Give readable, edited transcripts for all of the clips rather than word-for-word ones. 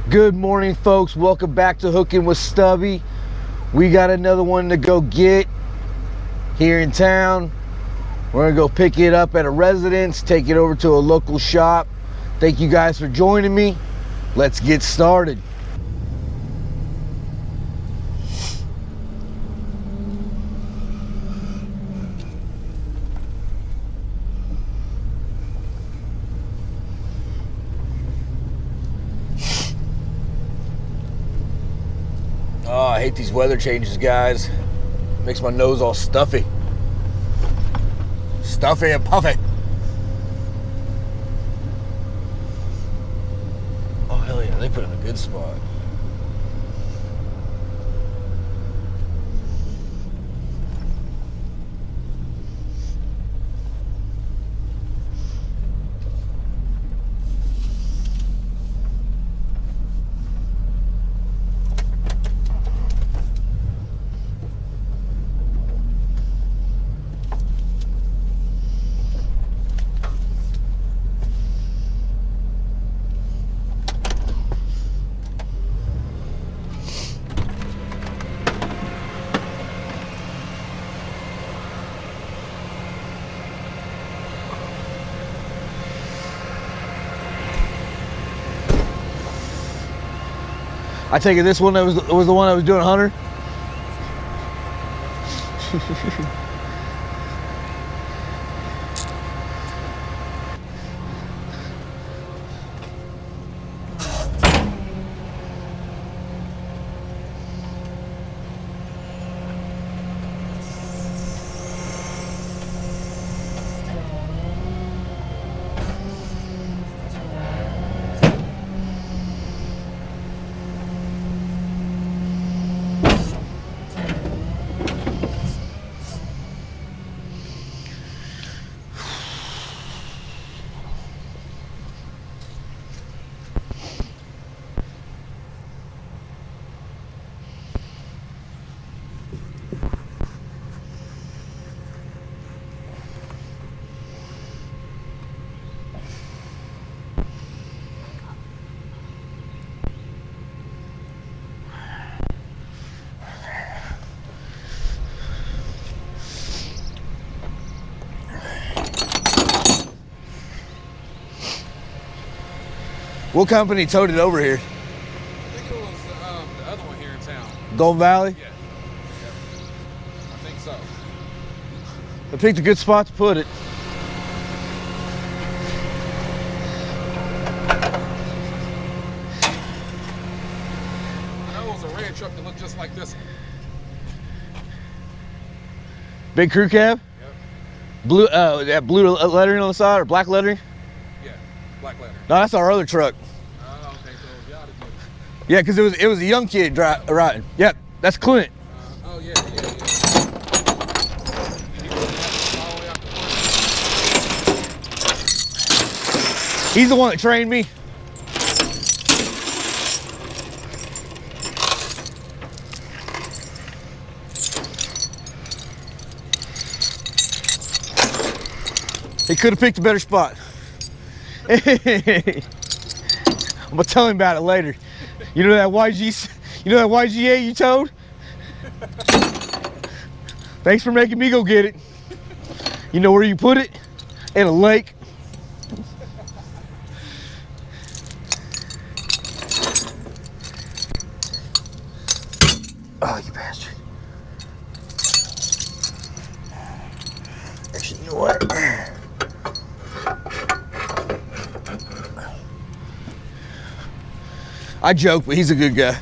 Good morning, folks. Welcome back to Hooking with Stubby. We got another one to go get here in town. We're gonna go pick it up at a residence, take it over to a local shop. Thank you guys for joining me. Let's get started. Oh, I hate these weather changes, guys. Makes my nose all stuffy. Stuffy and puffy. Oh, hell yeah, they put it in a good spot. I take it this one was the one I was doing 100? What company towed it over here? I think it was the other one here in town. Golden Valley? Yeah. I think so. I picked a good spot to put it. I know it was a red truck that looked just like this one. Big crew cab? Yep. Blue, that blue lettering on the side or black lettering? Yeah, black letter. No, that's our other truck. Oh, okay, so y'all did good. Yeah, because it was a young kid riding. Yep, that's Clint. Oh, yeah. And he was all the way out the front. He's the one that trained me. He could have picked a better spot. I'm gonna tell him about it later. You know that YG8 you towed? Thanks for making me go get it. You know where you put it? In a lake. Oh, you bastard. Actually, you know what? I joke, but he's a good guy.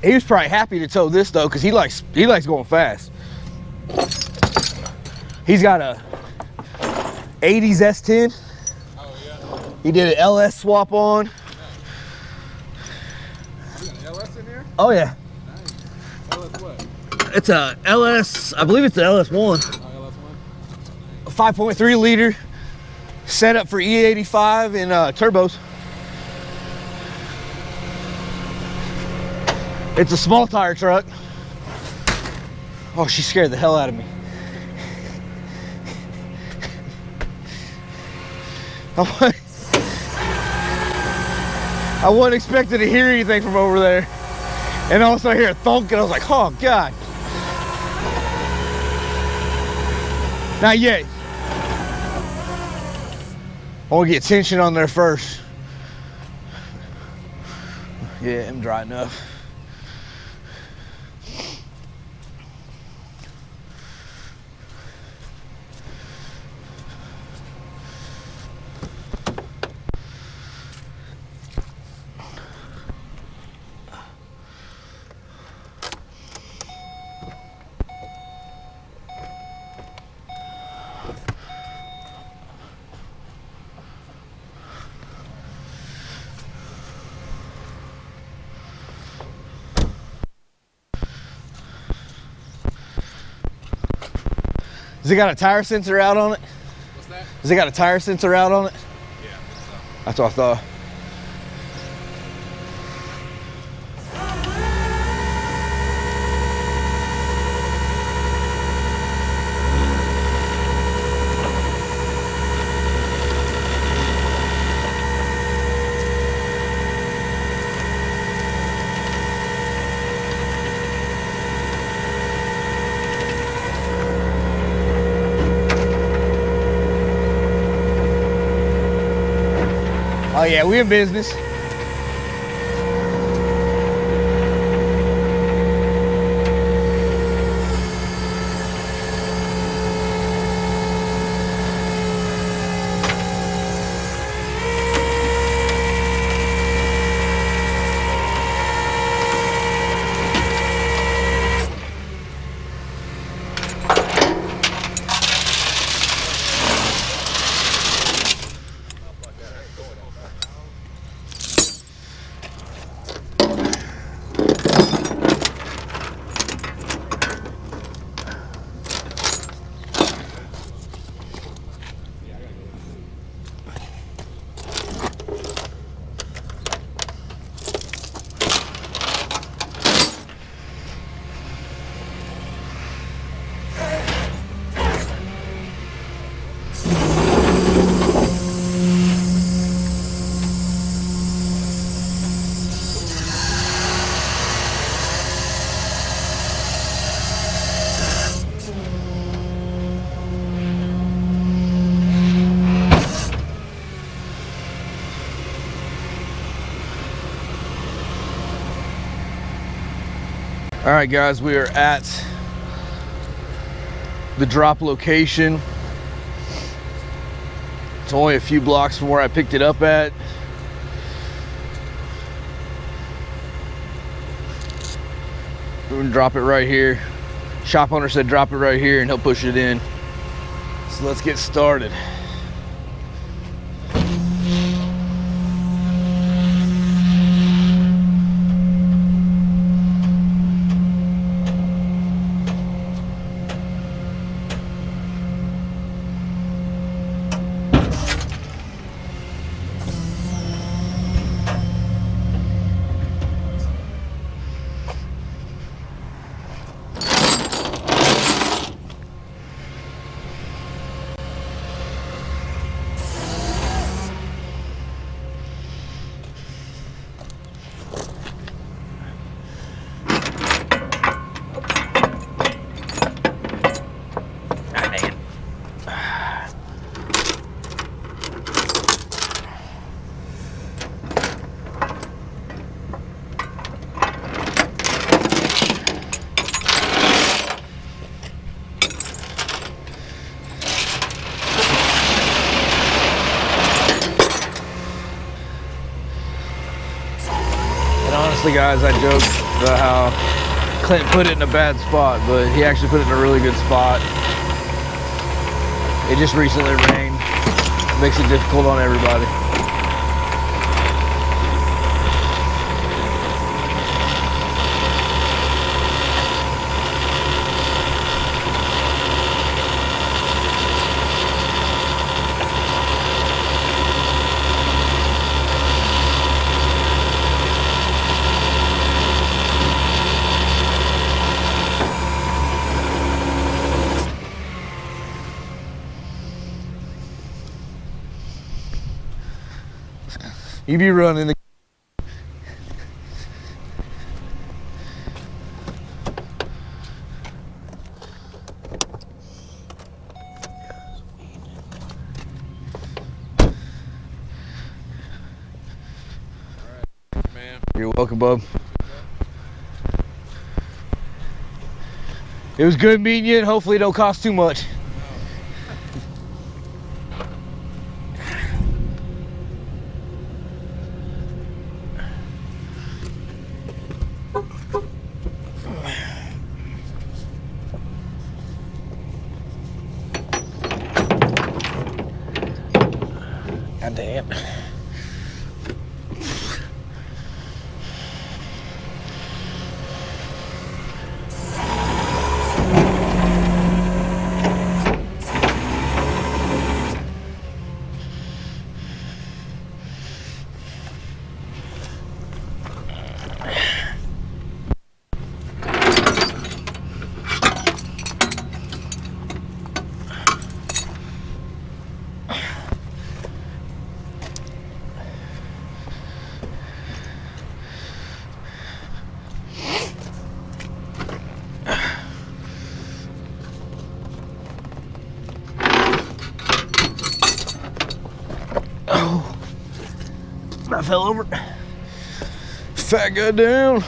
He was probably happy to tow this though, because he likes going fast. He's got a 80s S10. Oh, yeah. He did an LS swap on. You got an LS in here? Oh yeah. Nice. LS what? It's a LS, I believe it's the LS1. Oh, LS1? 5.3 liter, set up for E85 and turbos. It's a small tire truck. Oh, she scared the hell out of me. I wasn't expecting to hear anything from over there. And also I hear a thunk and I was like, oh God. Not yet. I want to get tension on there first. Yeah, I'm dry enough. Has it got a tire sensor out on it? What's that? Has it got a tire sensor out on it? Yeah, I think so. That's what I thought. Oh yeah, we in business. All right, guys, we are at the drop location. It's only a few blocks from where I picked it up at. We're gonna drop it right here. Shop owner said drop it right here and he'll push it in. So let's get started. Honestly, guys, I joked about how Clint put it in a bad spot, but he actually put it in a really good spot. It just recently rained. Makes it difficult on everybody. He be running the. Man. You're welcome, bub. It was good meeting you, and hopefully it don't cost too much. God damn. Oh, I fell over. Fat guy down.